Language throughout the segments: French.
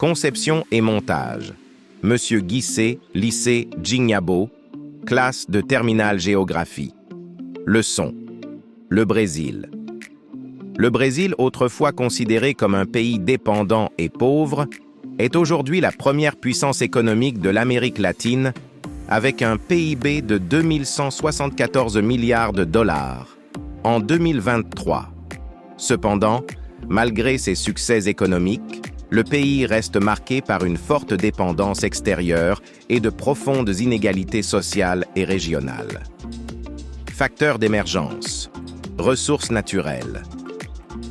Conception et montage. Monsieur Guissé, lycée Djignabo, classe de terminale géographie. Leçon. Le Brésil. Le Brésil, autrefois considéré comme un pays dépendant et pauvre, est aujourd'hui la première puissance économique de l'Amérique latine avec un PIB de 2174 milliards de dollars en 2023. Cependant, malgré ses succès économiques, le pays reste marqué par une forte dépendance extérieure et de profondes inégalités sociales et régionales. Facteurs d'émergence. Ressources naturelles.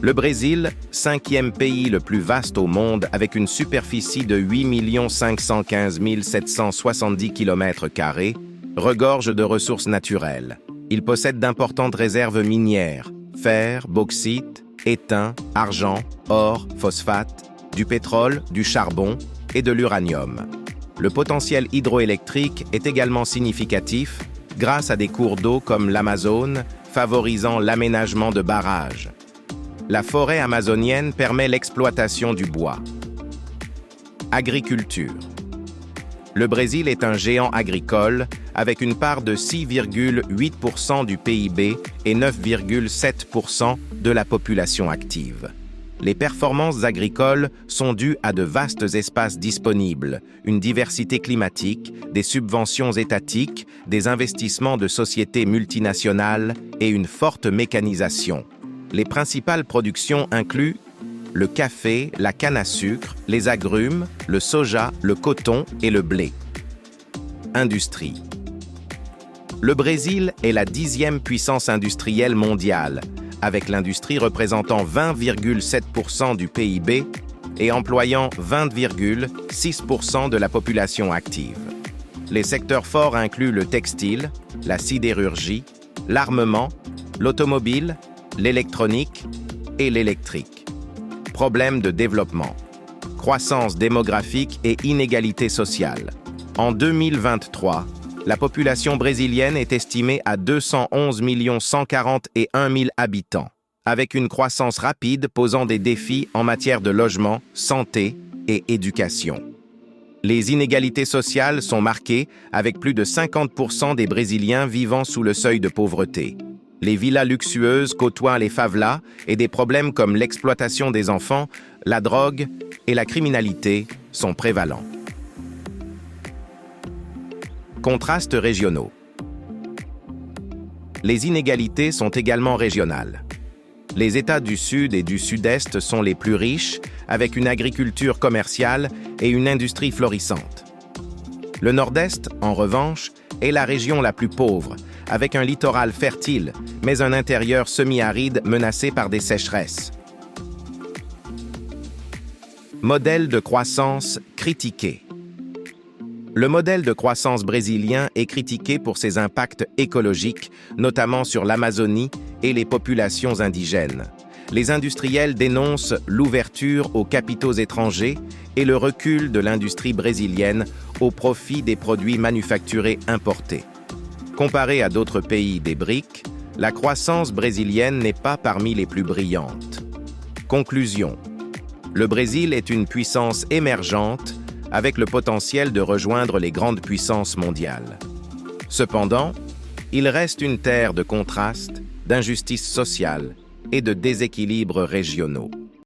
Le Brésil, 5e pays le plus vaste au monde avec une superficie de 8 515 770 km², regorge de ressources naturelles. Il possède d'importantes réserves minières, fer, bauxite, étain, argent, or, phosphate, du pétrole, du charbon et de l'uranium. Le potentiel hydroélectrique est également significatif grâce à des cours d'eau comme l'Amazone, favorisant l'aménagement de barrages. La forêt amazonienne permet l'exploitation du bois. Agriculture. Le Brésil est un géant agricole avec une part de 6,8% du PIB et 9,7% de la population active. Les performances agricoles sont dues à de vastes espaces disponibles, une diversité climatique, des subventions étatiques, des investissements de sociétés multinationales et une forte mécanisation. Les principales productions incluent le café, la canne à sucre, les agrumes, le soja, le coton et le blé. Industrie. Le Brésil est la 10e puissance industrielle mondiale, avec l'industrie représentant 20,7% du PIB et employant 20,6% de la population active. Les secteurs forts incluent le textile, la sidérurgie, l'armement, l'automobile, l'électronique et l'électrique. Problèmes de développement, croissance démographique et inégalité sociale. En 2023, la population brésilienne est estimée à 211 141 000 habitants, avec une croissance rapide posant des défis en matière de logement, santé et éducation. Les inégalités sociales sont marquées avec plus de 50% des Brésiliens vivant sous le seuil de pauvreté. Les villas luxueuses côtoient les favelas et des problèmes comme l'exploitation des enfants, la drogue et la criminalité sont prévalents. Contrastes régionaux. Les inégalités sont également régionales. Les États du Sud et du Sud-Est sont les plus riches, avec une agriculture commerciale et une industrie florissante. Le Nord-Est, en revanche, est la région la plus pauvre, avec un littoral fertile, mais un intérieur semi-aride menacé par des sécheresses. Modèle de croissance critiqué. Le modèle de croissance brésilien est critiqué pour ses impacts écologiques, notamment sur l'Amazonie et les populations indigènes. Les industriels dénoncent l'ouverture aux capitaux étrangers et le recul de l'industrie brésilienne au profit des produits manufacturés importés. Comparé à d'autres pays des BRIC, la croissance brésilienne n'est pas parmi les plus brillantes. Conclusion. Le Brésil est une puissance émergente avec le potentiel de rejoindre les grandes puissances mondiales. Cependant, il reste une terre de contrastes, d'injustice sociale et de déséquilibres régionaux.